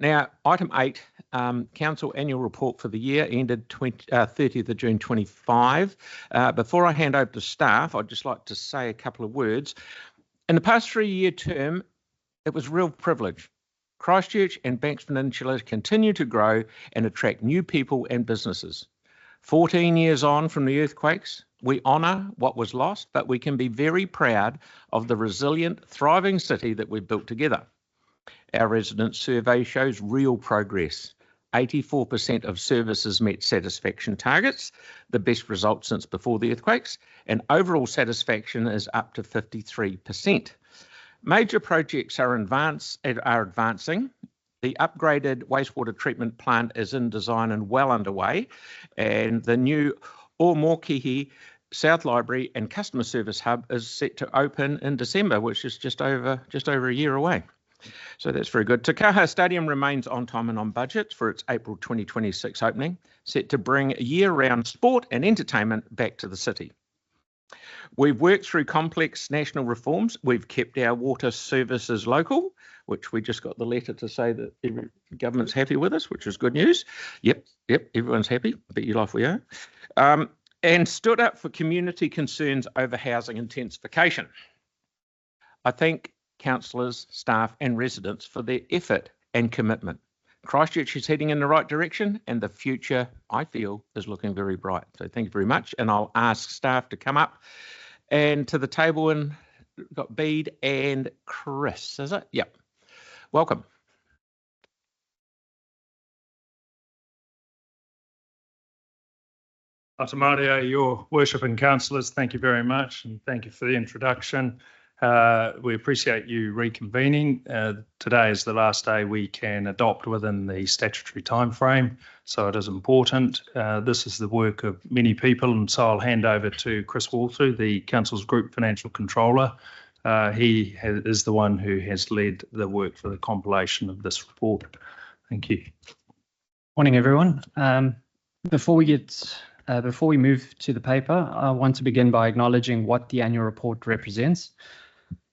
Now, item 8, Council Annual Report for the year ended 30th of June 25. Before I hand over to staff, I'd just like to say a couple of words. In the past 3-year term, it was a real privilege. Christchurch and Banks Peninsula continue to grow and attract new people and businesses. 14 years on from the earthquakes, we honour what was lost, but we can be very proud of the resilient, thriving city that we've built together. Our resident survey shows real progress. 84% of services met satisfaction targets, the best result since before the earthquakes, and overall satisfaction is up to 53%. Major projects are advancing. The upgraded wastewater treatment plant is in design and well underway, and the new Omokihi South Library and Customer Service Hub is set to open in December, which is just over a year away. So that's very good. Te Kaha Stadium remains on time and on budget for its April 2026 opening, set to bring year-round sport and entertainment back to the city. We've worked through complex national reforms. We've kept our water services local, which we just got the letter to say that every government's happy with us, which is good news. Yep, everyone's happy. I bet you life we are. And stood up for community concerns over housing intensification. I thank councillors, staff and residents for their effort and commitment. Christchurch is heading in the right direction and the future, I feel, is looking very bright. So thank you very much. And I'll ask staff to come up and to the table, and we've got Bede and Chris, is it? Yep. Welcome. Ata Maria, your worship and councillors, thank you very much, and thank you for the introduction. We appreciate you reconvening. Today is the last day we can adopt within the statutory time frame, so it is important. This is the work of many people, and so I'll hand over to Chris Walther, the Council's Group Financial Controller. He is the one who has led the work for the compilation of this report. Thank you. Morning, everyone. Before we move to the paper, I want to begin by acknowledging what the annual report represents.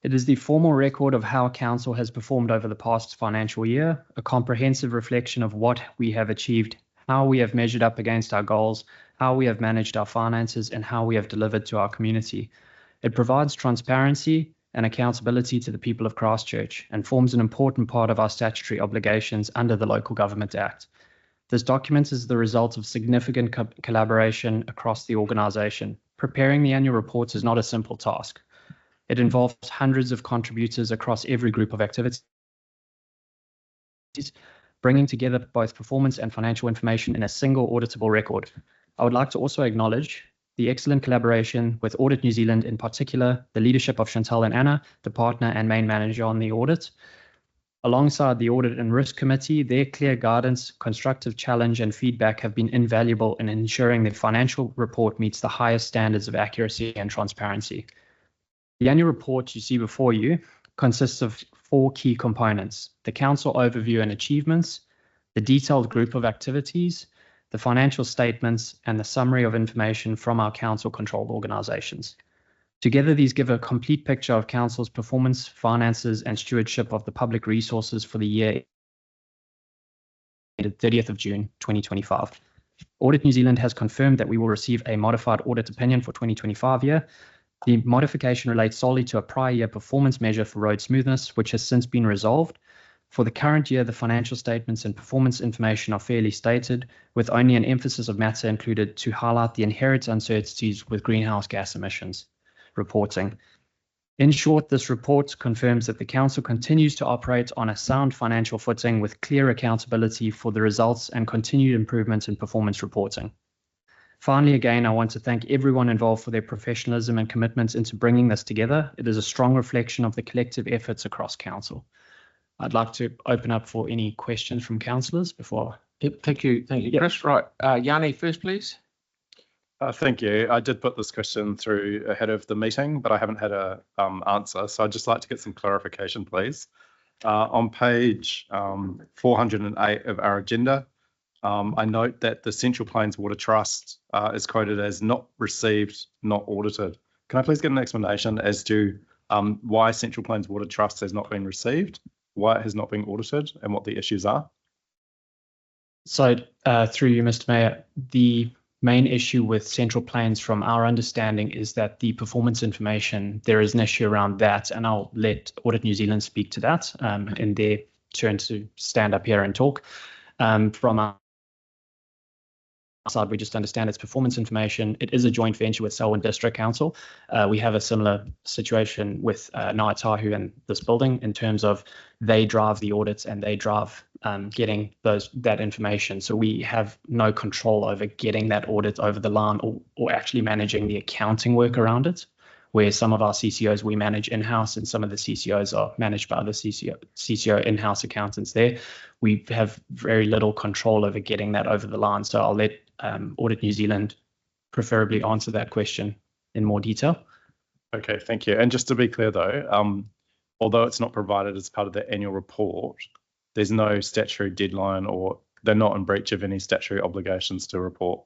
It is the formal record of how Council has performed over the past financial year, a comprehensive reflection of what we have achieved, how we have measured up against our goals, how we have managed our finances, and how we have delivered to our community. It provides transparency and accountability to the people of Christchurch and forms an important part of our statutory obligations under the Local Government Act. This document is the result of significant collaboration across the organisation. Preparing the annual reports is not a simple task. It involves hundreds of contributors across every group of activities, bringing together both performance and financial information in a single auditable record. I would like to also acknowledge the excellent collaboration with Audit New Zealand, in particular, the leadership of Chantal and Anna, the partner and main manager on the audit. Alongside the Audit and Risk Committee, their clear guidance, constructive challenge and feedback have been invaluable in ensuring the financial report meets the highest standards of accuracy and transparency. The annual report you see before you consists of 4 key components: the Council overview and achievements, the detailed group of activities, the financial statements, and the summary of information from our Council-controlled organisations. Together, these give a complete picture of Council's performance, finances, and stewardship of the public resources for the year ended 30th of June 2025. Audit New Zealand has confirmed that we will receive a modified audit opinion for 2025 year. The modification relates solely to a prior year performance measure for road smoothness, which has since been resolved. For the current year, the financial statements and performance information are fairly stated, with only an emphasis of matter included to highlight the inherent uncertainties with greenhouse gas emissions reporting. In short, this report confirms that the Council continues to operate on a sound financial footing with clear accountability for the results and continued improvements in performance reporting. Finally, again, I want to thank everyone involved for their professionalism and commitment into bringing this together. It is a strong reflection of the collective efforts across Council. I'd like to open up for any questions from councillors before. Yep, thank you, Chris. Right, Yanni first, please. Thank you. I did put this question through ahead of the meeting, but I haven't had a answer, so I'd just like to get some clarification, please. On page 408 of our agenda, I note that the Central Plains Water Trust is quoted as not received, not audited. Can I please get an explanation as to why Central Plains Water Trust has not been received, why it has not been audited, and what the issues are? So through you, Mr. Mayor, the main issue with Central Plains, from our understanding, is that the performance information, there is an issue around that, and I'll let Audit New Zealand speak to that in their turn to stand up here and talk. From our side, we just understand it's performance information. It is a joint venture with Selwyn District Council. We have a similar situation with Ngāi and this building in terms of they drive the audits and they drive getting that information. So we have no control over getting that audit over the line or actually managing the accounting work around it, where some of our CCOs we manage in-house and some of the CCOs are managed by other CCO in-house accountants there. We have very little control over getting that over the line. So I'll let Audit New Zealand preferably answer that question in more detail. Okay, thank you. And just to be clear though, although it's not provided as part of the annual report, there's no statutory deadline or they're not in breach of any statutory obligations to report.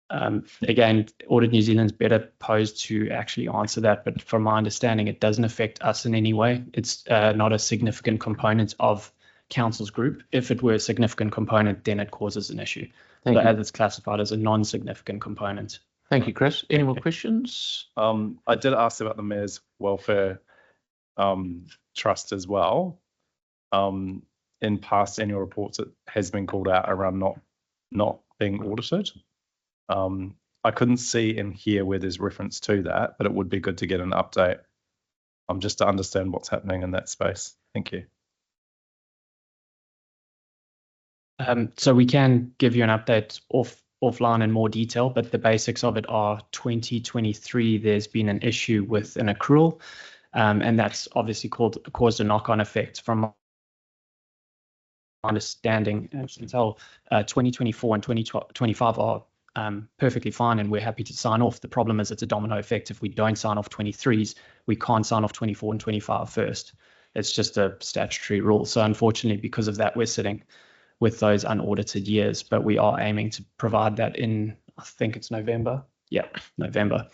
Again, Audit New Zealand's better posed to actually answer that, but from my understanding, it doesn't affect us in any way. It's not a significant component of Council's group. If it were a significant component, then it causes an issue. But as it's classified as a non-significant component. Thank you, Chris. Any more questions? I did ask about the Mayor's Welfare Trust as well. In past annual reports, it has been called out around not being audited. I couldn't see in here where there's reference to that, but it would be good to get an update just to understand what's happening in that space. Thank you. So we can give you an update offline in more detail, but the basics of it are 2023, there's been an issue with an accrual, and that's obviously caused a knock-on effect. From my understanding, until 2024 and 2025 are perfectly fine, and we're happy to sign off. The problem is it's a domino effect. If we don't sign off 23s, we can't sign off 24 and 25 first. It's just a statutory rule. So unfortunately, because of that, we're sitting with those unaudited years, but we are aiming to provide that in, I think it's November. Yeah, November.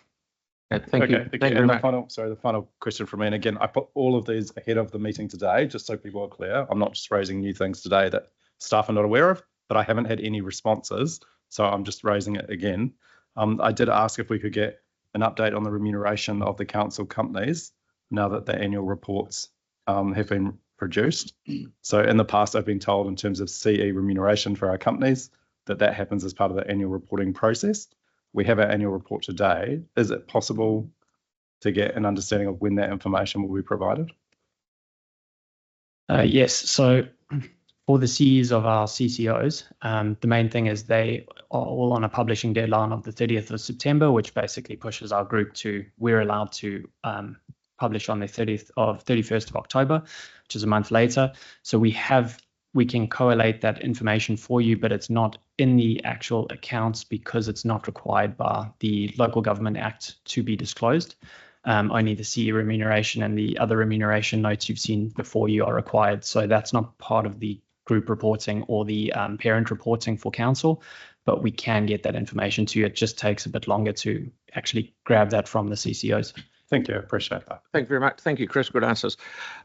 Thank you. Thank you. And the final question from me, and again, I put all of these ahead of the meeting today, just so people are clear. I'm not just raising new things today that staff are not aware of, but I haven't had any responses, so I'm just raising it again. I did ask if we could get an update on the remuneration of the council companies now that the annual reports have been produced. So in the past, I've been told in terms of CE remuneration for our companies that happens as part of the annual reporting process. We have our annual report today. Is it possible to get an understanding of when that information will be provided? Yes. So for the CEs of our CCOs, the main thing is they are all on a publishing deadline of the 30th of September, which basically pushes our group to, we're allowed to publish on the 31st of October, which is a month later. So we can collate that information for you, but it's not in the actual accounts because it's not required by the Local Government Act to be disclosed. Only the CE remuneration and the other remuneration notes you've seen before you are required. So that's not part of the group reporting or the parent reporting for council, but we can get that information to you. It just takes a bit longer to actually grab that from the CCOs. Thank you. I appreciate that. Thank you very much. Thank you, Chris. Good answers.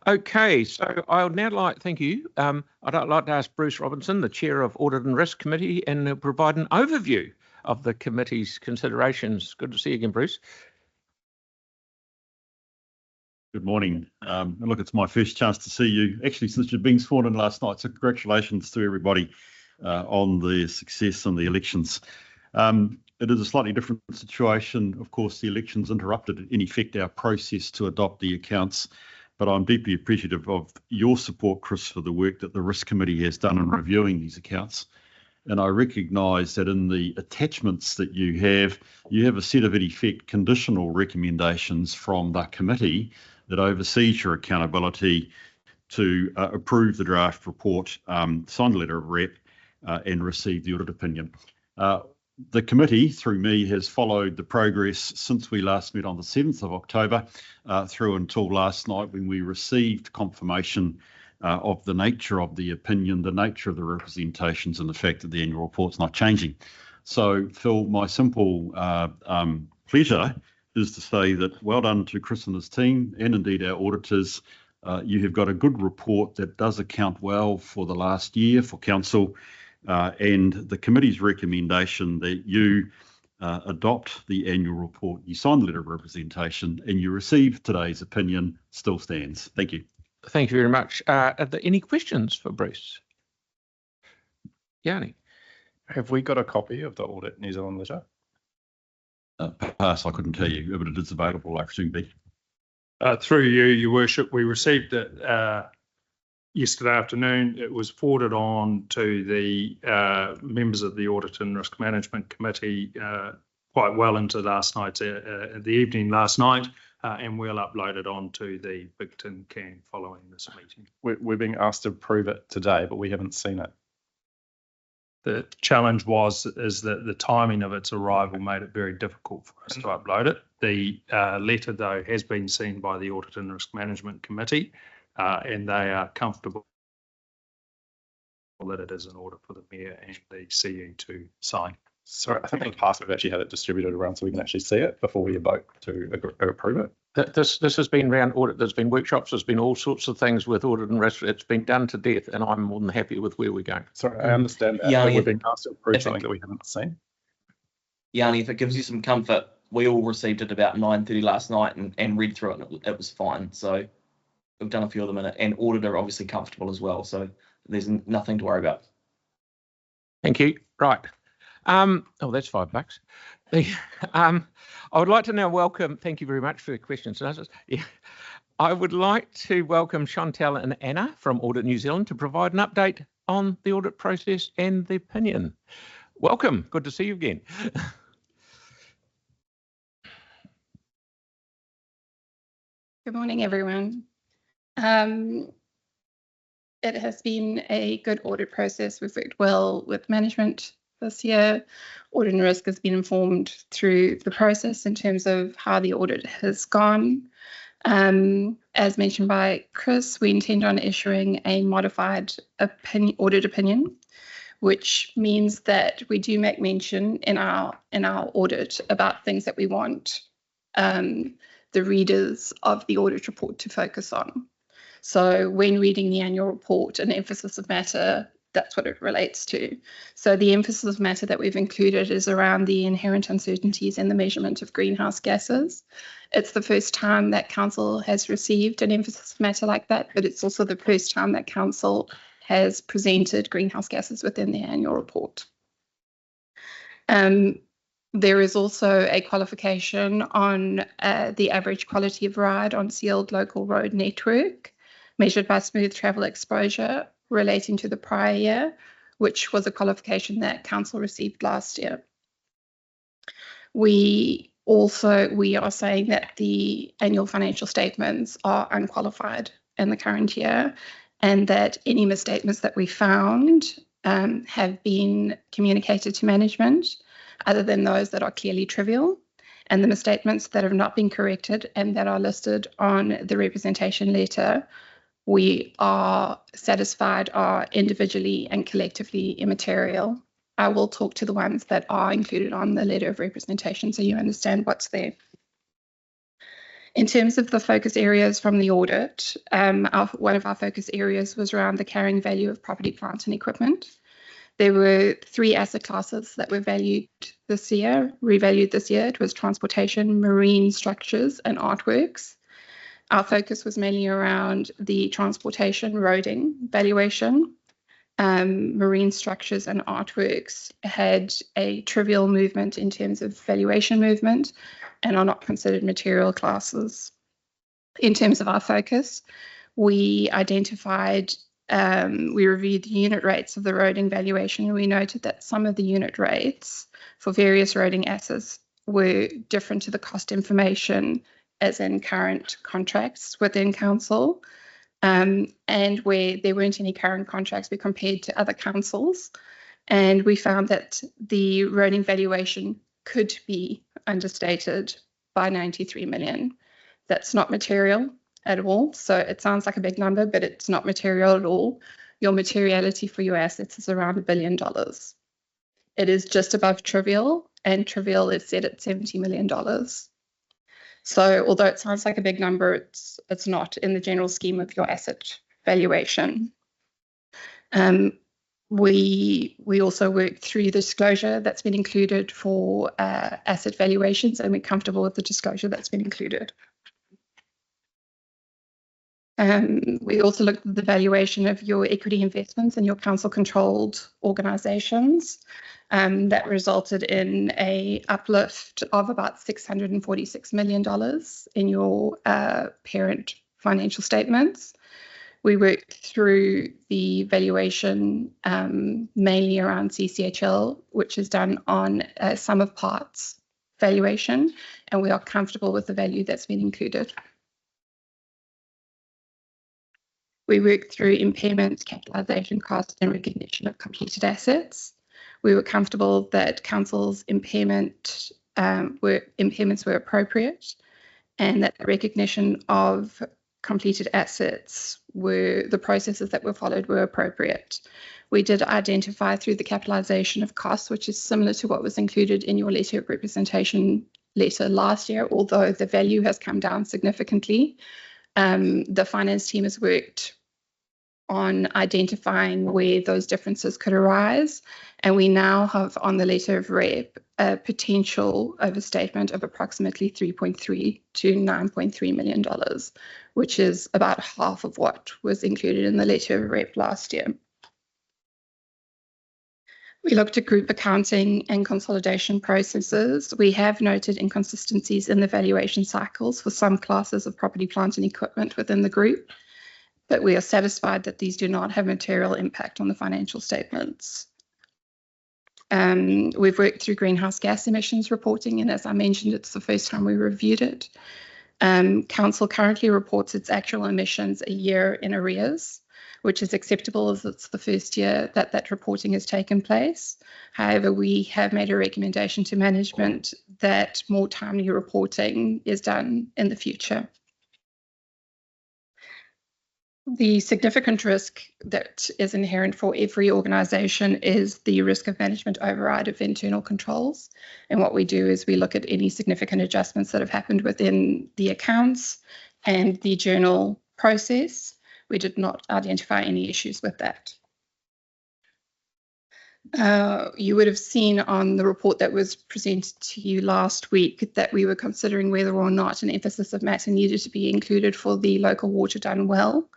Okay, so I would now thank you. I'd like to ask Bruce Robinson, the Chair of Audit and Risk Committee, and provide an overview of the committee's considerations. Good to see you again, Bruce. Good morning. And look, it's my first chance to see you, actually, since you've been sworn in last night. So congratulations to everybody on the success in the elections. It is a slightly different situation. Of course, the elections interrupted, in effect, our process to adopt the accounts. But I'm deeply appreciative of your support, Chris, for the work that the Risk Committee has done in reviewing these accounts. And I recognise that in the attachments that you have a set of, in effect, conditional recommendations from the committee that oversees your accountability to approve the draft report, sign the letter of rep, and receive the audit opinion. The committee, through me, has followed the progress since we last met on the 7th of October through until last night when we received confirmation of the nature of the opinion, the nature of the representations, and the fact that the annual report's not changing. So, Phil, my simple pleasure is to say that well done to Chris and his team, and indeed our auditors. You have got a good report that does account well for the last year for council. and the committee's recommendation that you adopt the annual report, you sign the letter of representation, and you receive today's opinion still stands. Thank you. Thank you very much. Are there any questions for Bruce? Yanni? Have we got a copy of the Audit New Zealand letter? Pass, I couldn't tell you, but it is available, I presume, be. Through you, Your Worship, we received it yesterday afternoon. It was forwarded on to the members of the Audit and Risk Management Committee quite well into last night's the evening last night, and we'll upload it onto the Big Tin Can following this meeting. We're being asked to approve it today, but we haven't seen it. The challenge is that the timing of its arrival made it very difficult for us to upload it. The letter, though, has been seen by the Audit and Risk Management Committee, and they are comfortable that it is in order for the Mayor and the CE to sign. Sorry, I think in the past we've actually had it distributed around so we can actually see it before we vote to approve it. This has been around audit. There's been workshops. There's been all sorts of things with audit and risk. It's been done to death, and I'm more than happy with where we're going. Sorry, I understand that. Yeah, but we've been asked to approve something that we haven't seen. Yanni, if it gives you some comfort, we all received it about 9:30 last night and read through it, and it was fine. So we've done a few of them in it, and auditor obviously comfortable as well. So there's nothing to worry about. Thank you. Right. Oh, that's $5. I would like to now welcome, thank you very much for your questions. Yeah, I would like to welcome Chantal and Anna from Audit New Zealand to provide an update on the audit process and the opinion. Welcome. Good to see you again. Good morning, everyone. It has been a good audit process. We've worked well with management this year. Audit and Risk has been informed through the process in terms of how the audit has gone. As mentioned by Chris, we intend on issuing a modified audit opinion, which means that we do make mention in our audit about things that we want the readers of the audit report to focus on. So when reading the annual report, an emphasis of matter, that's what it relates to. So the emphasis of matter that we've included is around the inherent uncertainties in the measurement of greenhouse gases. It's the first time that Council has received an emphasis of matter like that, but it's also the first time that Council has presented greenhouse gases within the annual report. There is also a qualification on the average quality of ride on sealed local road network, measured by smooth travel exposure relating to the prior year, which was a qualification that Council received last year. We are saying that the annual financial statements are unqualified in the current year, and that any misstatements that we found have been communicated to management, other than those that are clearly trivial, and the misstatements that have not been corrected and that are listed on the representation letter, we are satisfied are individually and collectively immaterial. I will talk to the ones that are included on the letter of representation so you understand what's there. In terms of the focus areas from the audit, one of our focus areas was around the carrying value of property, plant and equipment. There were 3 asset classes that were revalued this year. It was transportation, marine structures and artworks. Our focus was mainly around the transportation roading valuation. Marine structures and artworks had a trivial movement in terms of valuation movement and are not considered material classes. In terms of our focus, we identified, we reviewed the unit rates of the roading valuation, and we noted that some of the unit rates for various roading assets were different to the cost information as in current contracts within Council, and where there weren't any current contracts, we compared to other councils, and we found that the roading valuation could be understated by 93 million. That's not material at all. So it sounds like a big number, but it's not material at all. Your materiality for your assets is around $1 billion. It is just above trivial, and trivial is set at $70 million. So although it sounds like a big number, it's not in the general scheme of your asset valuation. We also worked through the disclosure that's been included for asset valuations, and we're comfortable with the disclosure that's been included. We also looked at the valuation of your equity investments in your council-controlled organisations. That resulted in a uplift of about $646 million in your parent financial statements. We worked through the valuation mainly around CCHL, which is done on a sum of parts valuation, and we are comfortable with the value that's been included. We worked through impairments, capitalisation costs, and recognition of completed assets. We were comfortable that council's impairments were appropriate, and that the recognition of completed assets the processes that were followed were appropriate. We did identify through the capitalisation of costs, which is similar to what was included in your letter of representation letter last year, although the value has come down significantly. The finance team has worked on identifying where those differences could arise, and we now have on the letter of rep a potential overstatement of approximately $3.3 to $9.3 million, which is about half of what was included in the letter of rep last year. We looked at group accounting and consolidation processes. We have noted inconsistencies in the valuation cycles for some classes of property, plant and equipment within the group, but we are satisfied that these do not have material impact on the financial statements. We've worked through greenhouse gas emissions reporting, and as I mentioned, it's the first time we reviewed it. Council currently reports its actual emissions a year in arrears, which is acceptable as it's the first year that reporting has taken place. However, we have made a recommendation to management that more timely reporting is done in the future. The significant risk that is inherent for every organisation is the risk of management override of internal controls. And what we do is we look at any significant adjustments that have happened within the accounts and the journal process. We did not identify any issues with that. You would have seen on the report that was presented to you last week that we were considering whether or not an emphasis of matter needed to be included for the local water done well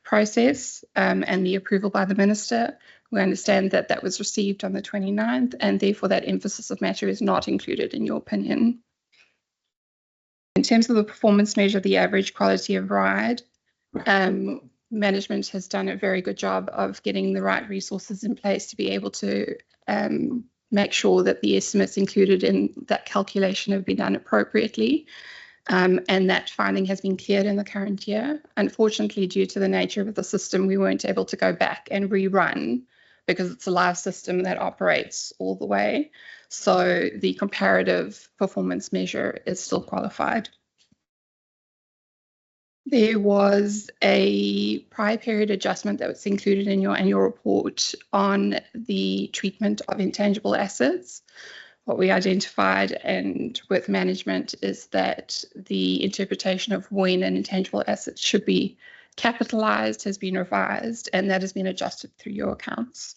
process and the approval by the minister. We understand that that was received on the 29th, and therefore that emphasis of matter is not included in your opinion. In terms of the performance measure, the average quality of ride, management has done a very good job of getting the right resources in place to be able to make sure that the estimates included in that calculation have been done appropriately. And that finding has been cleared in the current year. Unfortunately, due to the nature of the system, we weren't able to go back and rerun because it's a live system that operates all the way. So the comparative performance measure is still qualified. There was a prior period adjustment that was included in your annual report on the treatment of intangible assets. What we identified and with management is that the interpretation of when an intangible asset should be capitalised has been revised, and that has been adjusted through your accounts.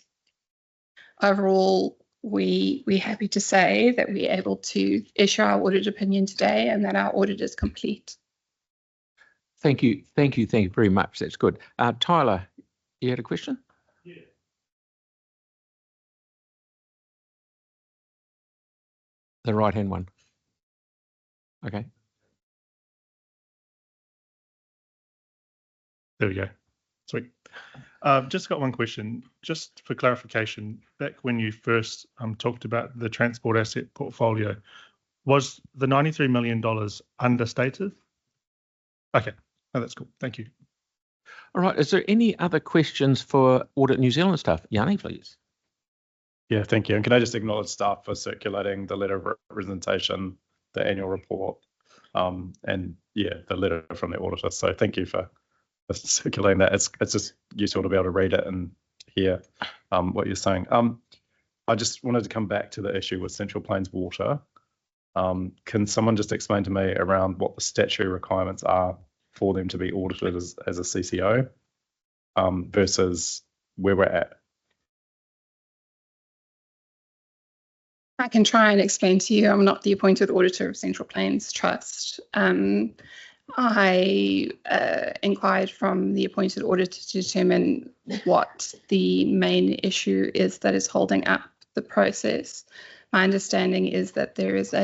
Overall, we're happy to say that we're able to issue our audit opinion today and that our audit is complete. Thank you very much. That's good. Tyler, you had a question? Yeah. The right-hand one. Okay. There we go. Sweet. Just got one question. Just for clarification, back when you first talked about the transport asset portfolio, was the $93 million understated? Okay. Oh, that's cool. Thank you. All right. Is there any other questions for Audit New Zealand staff? Yanni, please. Yeah, thank you. And can I just acknowledge staff for circulating the letter of representation, the annual report, and yeah, the letter from the auditor. So thank you for circulating that. It's just useful to be able to read it and hear what you're saying. I just wanted to come back to the issue with Central Plains Water. Can someone just explain to me around what the statutory requirements are for them to be audited as a CCO versus where we're at I can try and explain to you. I'm not the appointed auditor of Central Plains Trust. I inquired from the appointed auditor to determine what the main issue is that is holding up the process. My understanding is that there is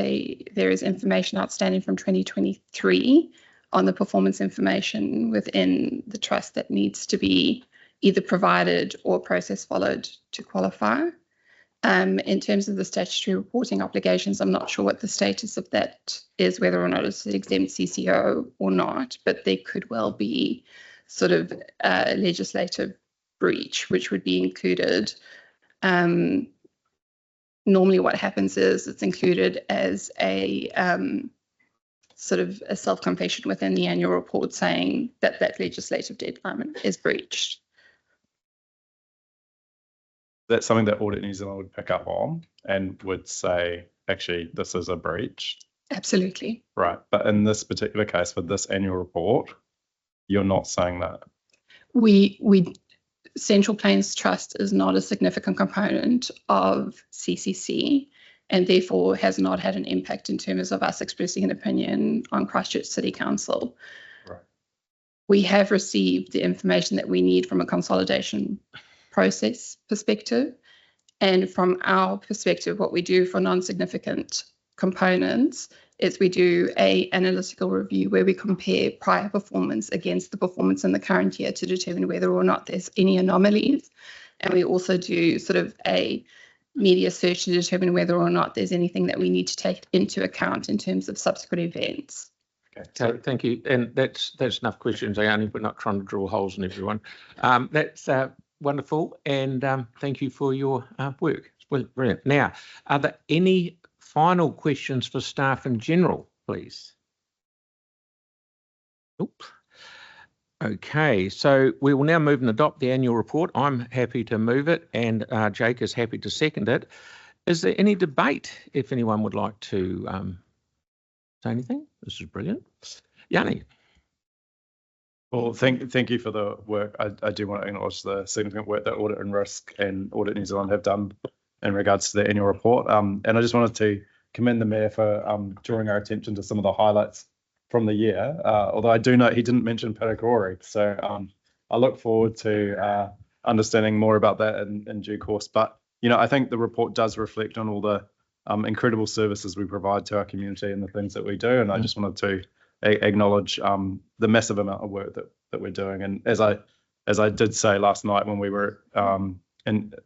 information outstanding from 2023 on the performance information within the trust that needs to be either provided or process followed to qualify. In terms of the statutory reporting obligations, I'm not sure what the status of that is, whether or not it's an exempt CCO or not, but there could well be sort of legislative breach, which would be included. Normally what happens is it's included as a sort of a self-confession within the annual report saying that that legislative deadline is breached. That's something that Audit New Zealand would pick up on and would say, actually, this is a breach. Absolutely. Right. But in this particular case, with this annual report, you're not saying that. Central Plains Trust is not a significant component of CCC and therefore has not had an impact in terms of us expressing an opinion on Christchurch City Council. Right. We have received the information that we need from a consolidation process perspective. And from our perspective, what we do for non-significant components is we do an analytical review where we compare prior performance against the performance in the current year to determine whether or not there's any anomalies. And we also do sort of a media search to determine whether or not there's anything that we need to take into account in terms of subsequent events. Okay, so thank you. And that's enough questions, Iani. We're not trying to draw holes in everyone. That's wonderful. And thank you for your work. It's brilliant. Now, are there any final questions for staff in general, please? Oops. Okay, so we will now move and adopt the annual report. I'm happy to move it and Jake is happy to second it. Is there any debate if anyone would like to say anything? This is brilliant. Yanni. Well, thank you for the work. I do want to acknowledge the significant work that Audit and Risk and Audit New Zealand have done in regards to the annual report. And I just wanted to commend the Mayor for drawing our attention to some of the highlights from the year, although I do note he didn't mention Parakori. So I look forward to understanding more about that in due course. But, you know, I think the report does reflect on all the incredible services we provide to our community and the things that we do. And I just wanted to acknowledge the massive amount of work that we're doing. And as I did say last night when we were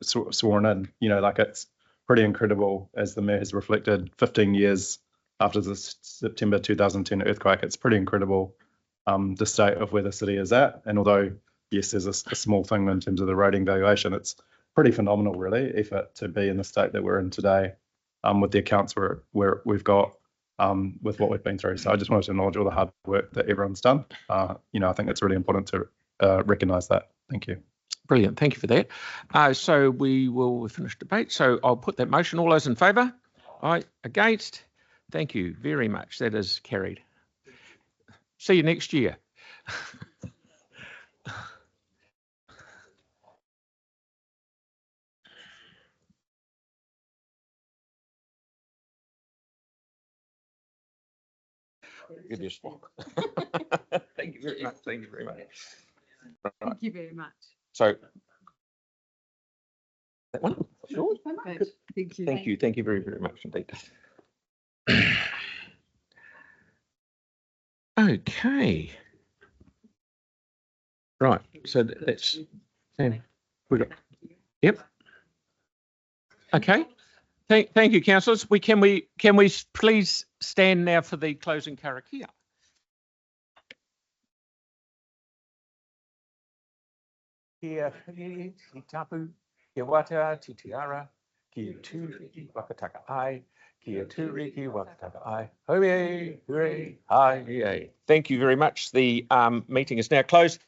sworn in, you know, like it's pretty incredible as the Mayor has reflected 15 years after the September 2010 earthquake. It's pretty incredible the state of where the city is at. And although, yes, there's a small thing in terms of the rating valuation, it's pretty phenomenal, really, effort to be in the state that we're in today with the accounts where we've got with what we've been through. So I just wanted to acknowledge all the hard work that everyone's done. You know, I think it's really important to recognise that. Thank you. Brilliant. Thank you for that. So we will finish debate. So I'll put that motion. All those in favour? Aye. Against? Thank you very much. That is carried. See you next year. Give you a swap. Thank you very much. Thank you very much. Right. Thank you very much. So that one? Sure. Thank you. Thank you. Thank you very, very much indeed. Okay. Right. So that's we got. Yep. Okay. Thank you, councillors. Can we please stand now for the closing karakia? Kia hiri, ki tapu, kia wata, ti tiara, kia tūriki, wakataka ai, kia tūriki, wakataka ai, hooray, hooray, hi, yay. Thank you very much. The meeting is now closed.